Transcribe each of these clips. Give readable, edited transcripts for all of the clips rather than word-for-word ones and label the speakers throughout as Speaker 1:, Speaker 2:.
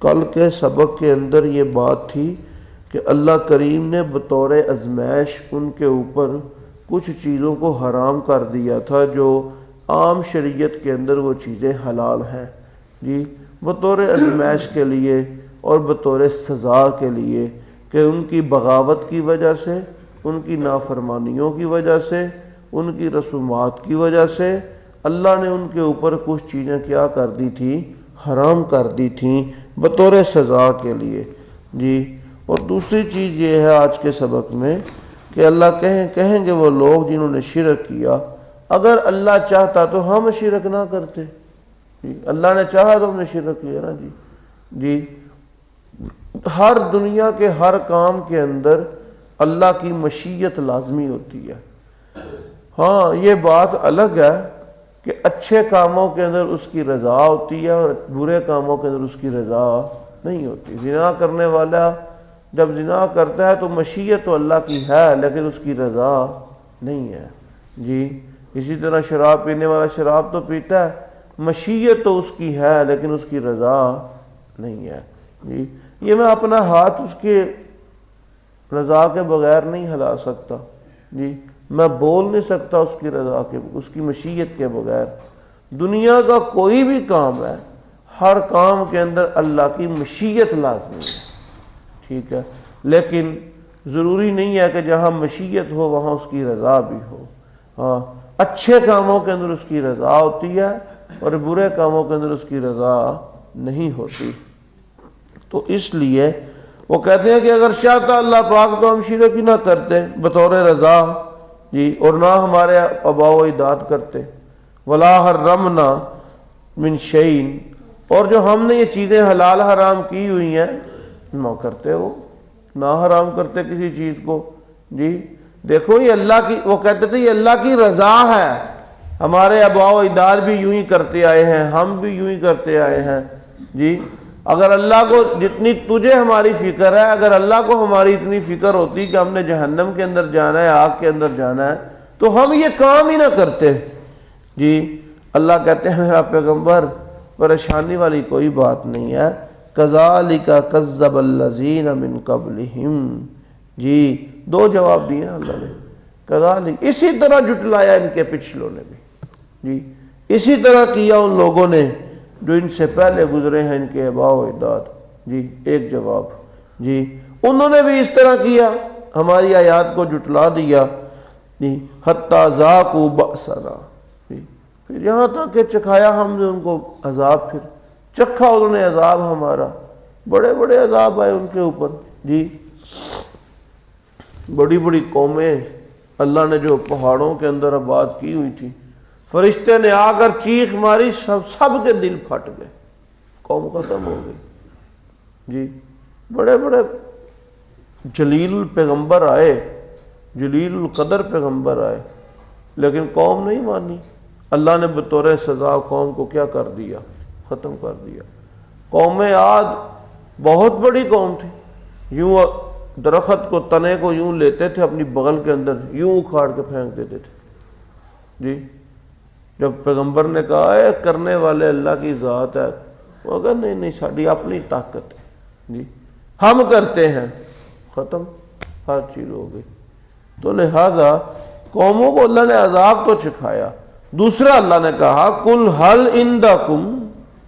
Speaker 1: کل کے سبق کے اندر یہ بات تھی کہ اللہ کریم نے بطور ازمائش ان کے اوپر کچھ چیزوں کو حرام کر دیا تھا جو عام شریعت کے اندر وہ چیزیں حلال ہیں جی، بطور ازمائش کے لیے اور بطور سزا کے لیے کہ ان کی بغاوت کی وجہ سے، ان کی نافرمانیوں کی وجہ سے، ان کی رسومات کی وجہ سے اللہ نے ان کے اوپر کچھ چیزیں کیا کر دی تھی، حرام کر دی تھیں بطور سزا کے لیے جی۔ اور دوسری چیز یہ ہے آج کے سبق میں کہ اللہ کہیں گے وہ لوگ جنہوں نے شرک کیا، اگر اللہ چاہتا تو ہم شرک نہ کرتے جی، اللہ نے چاہا تو ہم نے شرک کیا نا جی۔ ہر دنیا کے ہر کام کے اندر اللہ کی مشیت لازمی ہوتی ہے۔ ہاں یہ بات الگ ہے کہ اچھے کاموں کے اندر اس کی رضا ہوتی ہے اور برے کاموں کے اندر اس کی رضا نہیں ہوتی۔ زنا کرنے والا جب زنا کرتا ہے تو مشیت تو اللہ کی ہے لیکن اس کی رضا نہیں ہے جی۔ اسی طرح شراب پینے والا شراب تو پیتا ہے، مشیت تو اس کی ہے لیکن اس کی رضا نہیں ہے جی۔ یہ میں اپنا ہاتھ اس کے رضا کے بغیر نہیں ہلا سکتا جی، میں بول نہیں سکتا اس کی رضا کے، اس کی مشیت کے بغیر۔ دنیا کا کوئی بھی کام ہے، ہر کام کے اندر اللہ کی مشیت لازمی ہے، ٹھیک ہے، لیکن ضروری نہیں ہے کہ جہاں مشیت ہو وہاں اس کی رضا بھی ہو۔ ہاں اچھے کاموں کے اندر اس کی رضا ہوتی ہے اور برے کاموں کے اندر اس کی رضا نہیں ہوتی۔ تو اس لیے وہ کہتے ہیں کہ اگر چاہتا اللہ پاک تو ہم شرک ہی نہ کرتے بطور رضا جی، اور نہ ہمارے آباء و اجداد کرتے۔ ولا حرمنا من شیء، اور جو ہم نے یہ چیزیں حلال حرام کی ہوئی ہیں نہ کرتے، وہ نہ حرام کرتے کسی چیز کو جی۔ دیکھو یہ اللہ کی، وہ کہتے تھے یہ اللہ کی رضا ہے، ہمارے آباء و اجداد بھی یوں ہی کرتے آئے ہیں، ہم بھی یوں ہی کرتے آئے ہیں جی۔ اگر اللہ کو جتنی تجھے ہماری فکر ہے، اگر اللہ کو ہماری اتنی فکر ہوتی کہ ہم نے جہنم کے اندر جانا ہے، آگ کے اندر جانا ہے، تو ہم یہ کام ہی نہ کرتے جی۔ اللہ کہتے ہیں میرا پیغمبر پریشانی والی کوئی بات نہیں ہے۔ کذالک کذب الذین من قبلہم جی، دو جواب دیے اللہ نے، کذالک اسی طرح جھٹلایا ان کے پچھلوں نے بھی جی، اسی طرح کیا ان لوگوں نے جو ان سے پہلے گزرے ہیں، ان کے آباء و اجداد جی۔ ایک جواب جی، انہوں نے بھی اس طرح کیا، ہماری آیات کو جھٹلا دیا جی، حتی ذاقوا بأسنا جی، پھر یہاں تک کہ چکھایا ہم نے ان کو عذاب، پھر چکھا انہوں نے عذاب ہمارا، بڑے بڑے عذاب آئے ان کے اوپر جی۔ بڑی بڑی قومیں اللہ نے جو پہاڑوں کے اندر آباد کی ہوئی تھی، فرشتے نے آ کر چیخ ماری، سب کے دل پھٹ گئے، قوم ختم ہو گئی جی۔ بڑے بڑے جلیل الپیغمبر آئے، جلیل القدر پیغمبر آئے، لیکن قوم نہیں مانی۔ اللہ نے بطور سزا قوم کو کیا کر دیا، ختم کر دیا۔ قوم عاد بہت بڑی قوم تھی، یوں درخت کو، تنے کو یوں لیتے تھے اپنی بغل کے اندر، یوں اکھاڑ کے پھینک دیتے تھے جی۔ جب پیغمبر نے کہا ہے کرنے والے اللہ کی ذات ہے، وہ کہا نہیں نہیں ساری اپنی طاقت ہے جی، ہم کرتے ہیں، ختم، ہر چیز ہو گئی۔ تو لہذا قوموں کو اللہ نے عذاب تو چکھایا۔ دوسرا اللہ نے کہا قل هل عندکم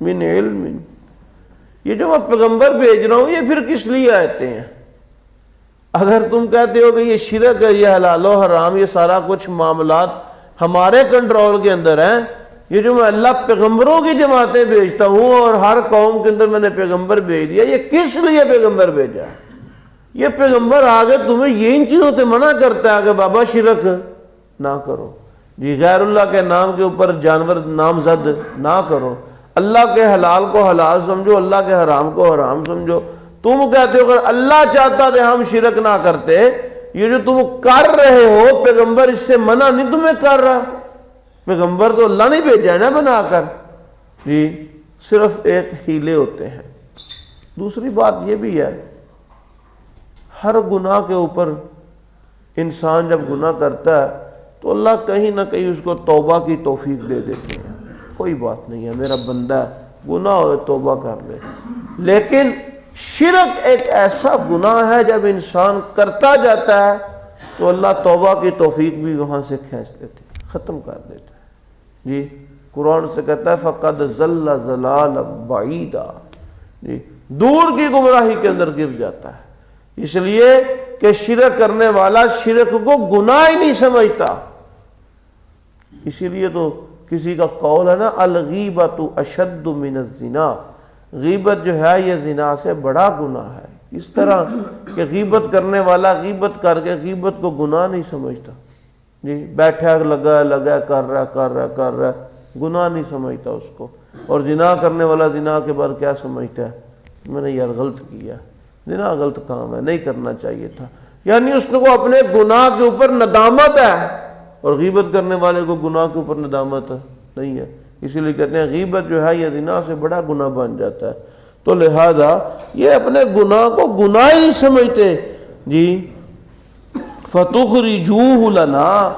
Speaker 1: من علم، یہ جو میں پیغمبر بھیج رہا ہوں یہ پھر کس لیے آتے ہیں؟ اگر تم کہتے ہو کہ یہ شرک ہے، یہ حلال و حرام، یہ سارا کچھ معاملات ہمارے کنٹرول کے اندر ہیں، یہ جو میں اللہ پیغمبروں کی جماعتیں بھیجتا ہوں اور ہر قوم کے اندر میں نے پیغمبر بھیج دیا، یہ کس لیے پیغمبر بھیجا ہے؟ یہ پیغمبر آگے تمہیں یہ ان چیزوں سے منع کرتا ہے کہ بابا شرک نہ کرو جی، غیر اللہ کے نام کے اوپر جانور نامزد نہ کرو، اللہ کے حلال کو حلال سمجھو، اللہ کے حرام کو حرام سمجھو۔ تم کہتے ہو اگر اللہ چاہتا تو ہم شرک نہ کرتے، یہ جو تم کر رہے ہو پیغمبر اس سے منع نہیں تمہیں کر رہا، پیغمبر تو اللہ نے بھیجا ہے نا بنا کر جی، صرف ایک ہیلے ہوتے ہیں۔ دوسری بات یہ بھی ہے، ہر گناہ کے اوپر انسان جب گناہ کرتا ہے تو اللہ کہیں نہ کہیں اس کو توبہ کی توفیق دے دیتے ہیں، کوئی بات نہیں ہے، میرا بندہ ہے، گناہ ہوئے توبہ کر لے لیکن شرک ایک ایسا گناہ ہے جب انسان کرتا جاتا ہے تو اللہ توبہ کی توفیق بھی وہاں سے کھینچ لیتے ہیں، ختم کر دیتا ہے جی۔ قرآن سے کہتا ہے فَقَدْ ضَلَّ ضَلَالًا بَعِيدًا، جی دور کی گمراہی کے اندر گر جاتا ہے، اس لیے کہ شرک کرنے والا شرک کو گناہ ہی نہیں سمجھتا۔ اسی لیے تو کسی کا قول ہے نا الغیبۃ اشد من الزنا، غیبت جو ہے یہ زنا سے بڑا گناہ ہے۔ اس طرح کہ غیبت کرنے والا غیبت کر کے غیبت کو گناہ نہیں سمجھتا، جی بیٹھا لگا کر رہا ہے، گناہ نہیں سمجھتا اس کو۔ اور زنا کرنے والا زنا کے بعد کیا سمجھتا ہے؟ میں نے یار غلط کیا، زنا غلط کام ہے، نہیں کرنا چاہیے تھا، یعنی اس کو اپنے گناہ کے اوپر ندامت ہے، اور غیبت کرنے والے کو گناہ کے اوپر ندامت نہیں ہے۔ اسی لیے کہتے ہیں غیبت جو ہے یہ زنا سے بڑا گناہ بن جاتا ہے۔ تو لہذا یہ اپنے گناہ کو گناہ ہی نہیں سمجھتے جی۔ فَتُخْرِجُوهُ لَنَا،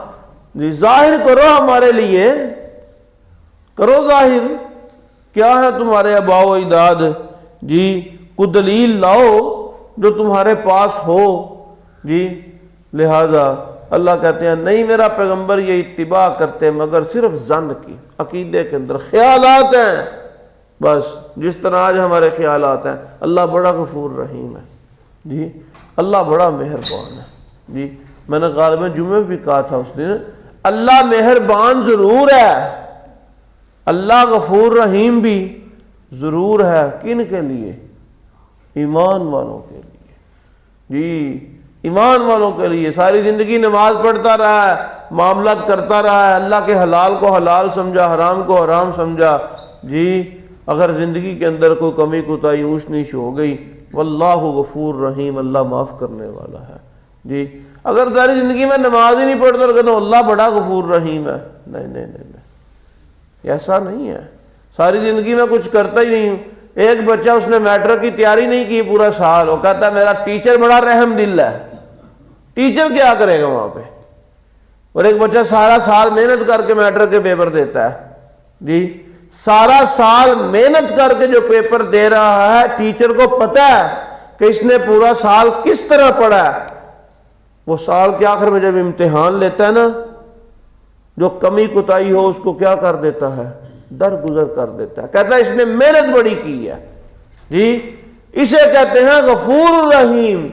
Speaker 1: جی ظاہر کرو ہمارے لیے، کرو ظاہر، کیا ہے تمہارے آباء و اجداد، جی کو دلیل لاؤ جو تمہارے پاس ہو جی۔ لہذا اللہ کہتے ہیں نہیں میرا پیغمبر یہ اتباع کرتے مگر صرف ظن کی، عقیدے کے اندر خیالات ہیں بس، جس طرح آج ہمارے خیالات ہیں۔ اللہ بڑا غفور رحیم ہے جی، اللہ بڑا مہربان ہے جی۔ میں نے غالباً جمعہ بھی کہا تھا اس دن، اللہ مہربان ضرور ہے، اللہ غفور رحیم بھی ضرور ہے۔ کن کے لیے؟ ایمان والوں کے لیے جی، ایمان والوں کے لیے۔ ساری زندگی نماز پڑھتا رہا ہے، معاملات کرتا رہا ہے، اللہ کے حلال کو حلال سمجھا، حرام کو حرام سمجھا جی۔ اگر زندگی کے اندر کوئی کمی کوتاہی اونچ نیچ ہو گئی، واللہ غفور رحیم، اللہ معاف کرنے والا ہے جی۔ اگر ساری زندگی میں نماز ہی نہیں پڑھتا تو کہتا اللہ بڑا غفور رحیم ہے، نہیں نہیں نہیں نہیں، ایسا نہیں ہے۔ ساری زندگی میں کچھ کرتا ہی نہیں ہوں۔ ایک بچہ اس نے میٹرک کی تیاری نہیں کی پورا سال، وہ کہتا ہے میرا ٹیچر بڑا رحم دل ہے، ٹیچر کیا کرے گا وہاں پہ؟ اور ایک بچہ سارا سال محنت کر کے میٹرک کے پیپر دیتا ہے جی، سارا سال محنت کر کے جو پیپر دے رہا ہے، ٹیچر کو پتا ہے کہ اس نے پورا سال کس طرح پڑھا ہے۔ وہ سال کے آخر میں جب امتحان لیتا ہے نا، جو کمی کوتاہی ہو اس کو کیا کر دیتا ہے؟ درگزر کر دیتا ہے، کہتا ہے اس نے محنت بڑی کی ہے جی۔ اسے کہتے ہیں غفور الرحیم،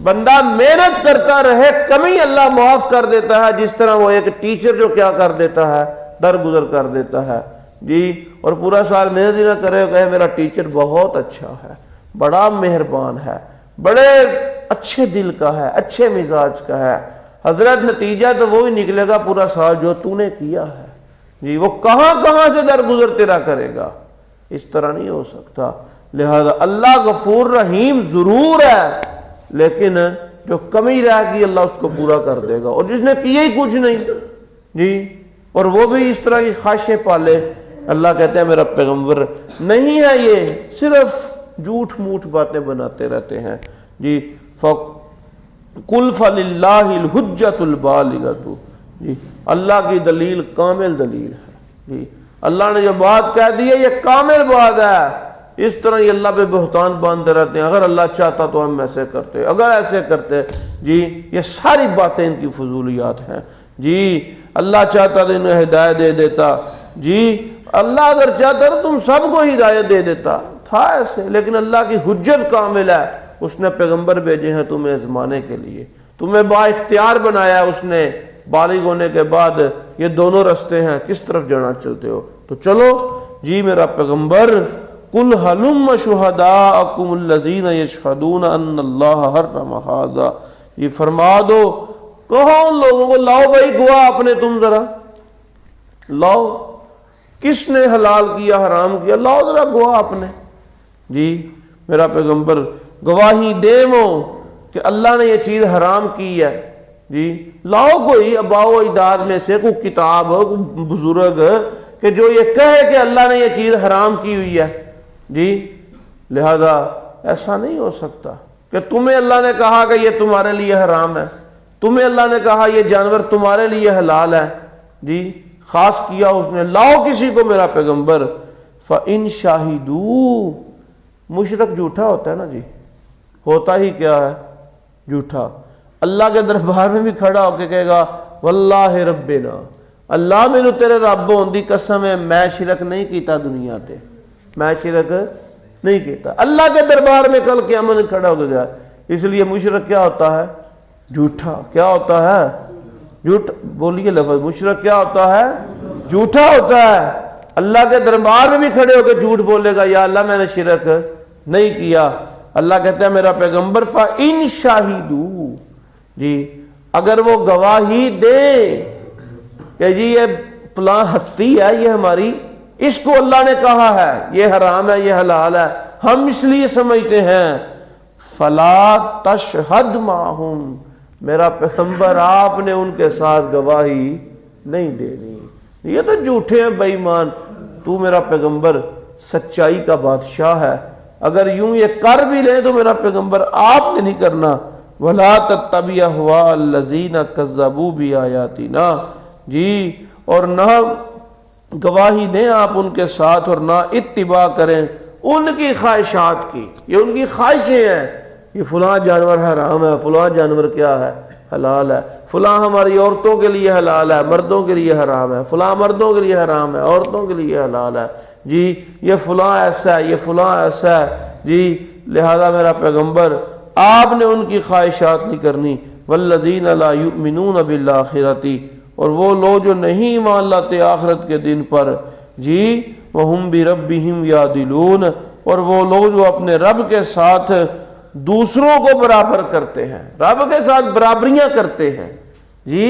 Speaker 1: بندہ محنت کرتا رہے، کمی اللہ معاف کر دیتا ہے، جس طرح وہ ایک ٹیچر جو کیا کر دیتا ہے؟ درگزر کر دیتا ہے جی۔ اور پورا سال محنت ہی نہ کرے، کہے میرا ٹیچر بہت اچھا ہے، بڑا مہربان ہے، بڑے اچھے دل کا ہے، اچھے مزاج کا ہے، حضرت نتیجہ تو وہی نکلے گا پورا سال جو تو نے کیا ہے جی۔ وہ کہاں کہاں سے درگزر تیرا کرے گا، اس طرح نہیں ہو سکتا۔ لہذا اللہ غفور رحیم ضرور ہے، لیکن جو کمی رہ گئی اللہ اس کو پورا کر دے گا، اور جس نے کیا ہی کچھ نہیں جی، اور وہ بھی اس طرح کی خواہشیں پالے، اللہ کہتے ہیں میرا پیغمبر نہیں ہے، یہ صرف جھوٹ موٹ باتیں بناتے رہتے ہیں جی۔ قُلْ فَلِلَّهِ الْحُجَّةُ الْبَالِغَةُ جی، اللہ کی دلیل کامل دلیل ہے جی۔ اللہ نے جو بات کہہ دی ہے یہ کامل بات ہے۔ اس طرح یہ اللہ پہ بہتان باندھتے رہتے ہیں، اگر اللہ چاہتا تو ہم ایسے کرتے، اگر ایسے کرتے جی۔ یہ ساری باتیں ان کی فضولیات ہیں جی۔ اللہ چاہتا تو انہیں ہدایت دے دیتا جی، اللہ اگر چاہتا تو تم سب کو ہدایت دے دیتا تھا ایسے، لیکن اللہ کی حجت کامل ہے، اس نے پیغمبر بھیجے ہیں تمہیں آزمانے کے لیے، تمہیں با اختیار بنایا ہے اس نے، بالغ ہونے کے بعد یہ دونوں رستے ہیں، کس طرف جانا چلتے ہو تو چلو جی میرا پیغمبر۔ قُلْ هَلُمَّ شُهَدَاءَكُمُ الَّذِينَ يَشْهَدُونَ أَنَّ اللَّهَ حَرَّمَ هَذَا، یہ فرما دو، کہو ان لوگوں کو لاؤ بھائی گواہ اپنے، تم ذرا لاؤ، کس نے حلال کیا حرام کیا، لاؤ ذرا گواہ اپنے جی۔ میرا پیغمبر گواہی دے وہ کہ اللہ نے یہ چیز حرام کی ہے جی۔ لاؤ کوئی آباء و اجداد میں سے کوئی کتاب کوئی بزرگ کہ جو یہ کہے کہ اللہ نے یہ چیز حرام کی ہوئی ہے جی۔ لہذا ایسا نہیں ہو سکتا کہ تمہیں اللہ نے کہا کہ یہ تمہارے لیے حرام ہے، تمہیں اللہ نے کہا یہ جانور تمہارے لیے حلال ہے جی، خاص کیا اس نے۔ لاؤ کسی کو میرا پیغمبر، فَإِن شَاهِدُوا مشرک جھوٹا ہوتا ہے نا جی، ہوتا ہی کیا ہے؟ جھوٹا۔ اللہ کے دربار میں بھی کھڑا ہو کے کہے گا واللہ ربنا، اللہ مینوں تیرے رب ہون دی قسم ہے میں شرک نہیں کیتا دنیا تے، میں شرک نہیں کیتا۔ اللہ کے دربار میں کل قیامت میں کھڑا ہو کے گیا۔ اس لیے مشرک کیا ہوتا ہے؟ جھوٹا۔ کیا ہوتا ہے؟ جھوٹ بولیے لفظ، مشرک کیا ہوتا ہے؟ جھوٹا ہوتا ہے۔ اللہ کے دربار میں بھی کھڑے ہو کے جھوٹ بولے گا، یا اللہ میں نے شرک نہیں کیا۔ اللہ کہتا ہے میرا پیغمبر فَإِن شَاهِدُوا، جی اگر وہ گواہی دے کہ جی یہ فلاں ہستی ہے، یہ ہماری، اس کو اللہ نے کہا ہے یہ حرام ہے یہ حلال ہے، ہم اس لیے سمجھتے ہیں، فَلَا تَشْهَدْ مَعَهُمْ، میرا پیغمبر آپ نے ان کے ساتھ گواہی نہیں دینی۔ یہ تو جھوٹے ہیں بے ایمان۔ تو میرا پیغمبر سچائی کا بادشاہ ہے، اگر یوں یہ کر بھی لیں تو میرا پیغمبر آپ نے نہیں کرنا۔ وَلَا تَتَّبِعْ أَهْوَاءَ الَّذِينَ كَذَّبُوا بِآيَاتِنَا، جی اور نہ گواہی دیں آپ ان کے ساتھ اور نہ اتباع کریں ان کی خواہشات کی۔ یہ ان کی خواہشیں ہیں، یہ فلاں جانور حرام ہے، فلاں جانور کیا ہے؟ حلال ہے، فلاں ہماری عورتوں کے لیے حلال ہے، مردوں کے لیے حرام ہے، فلاں مردوں کے لیے حرام ہے، عورتوں کے لیے حلال ہے، جی یہ فلاں ایسا ہے، یہ فلاں ایسا ہے، جی لہذا میرا پیغمبر آپ نے ان کی خواہشات نہیں کرنی۔ والذین لا یؤمنون بالآخرۃ، اور وہ لوگ جو نہیں ایمان لاتے آخرت کے دن پر، جی وہم بربہم یعدلون، اور وہ لوگ جو اپنے رب کے ساتھ دوسروں کو برابر کرتے ہیں، رب کے ساتھ برابریاں کرتے ہیں۔ جی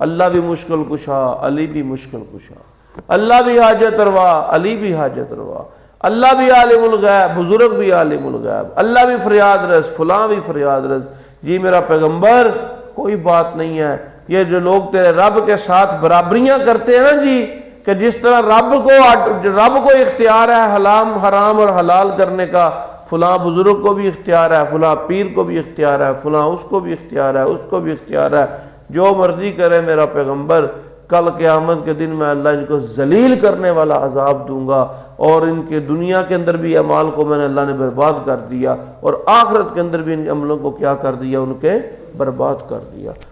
Speaker 1: اللہ بھی مشکل کشا، علی بھی مشکل کشا، اللہ بھی حاجت روا، علی بھی حاجت روا، اللہ بھی عالم الغیب، بزرگ بھی عالم الغیب، اللہ بھی فریاد رس، فلاں بھی فریاد رس۔ جی میرا پیغمبر کوئی بات نہیں ہے۔ یہ جو لوگ تیرے رب کے ساتھ برابریاں کرتے ہیں نا جی، کہ جس طرح رب کو اختیار ہے حرام اور حلال کرنے کا، فلاں بزرگ کو بھی اختیار ہے، فلاں پیر کو بھی اختیار ہے، فلاں اس کو بھی اختیار ہے، اس کو بھی اختیار ہے، جو مرضی کرے میرا پیغمبر، کل قیامت کے دن میں اللہ ان کو ذلیل کرنے والا عذاب دوں گا، اور ان کے دنیا کے اندر بھی اعمال کو میں نے اللہ نے برباد کر دیا، اور آخرت کے اندر بھی ان عملوں کو کیا کر دیا؟ ان کے برباد کر دیا۔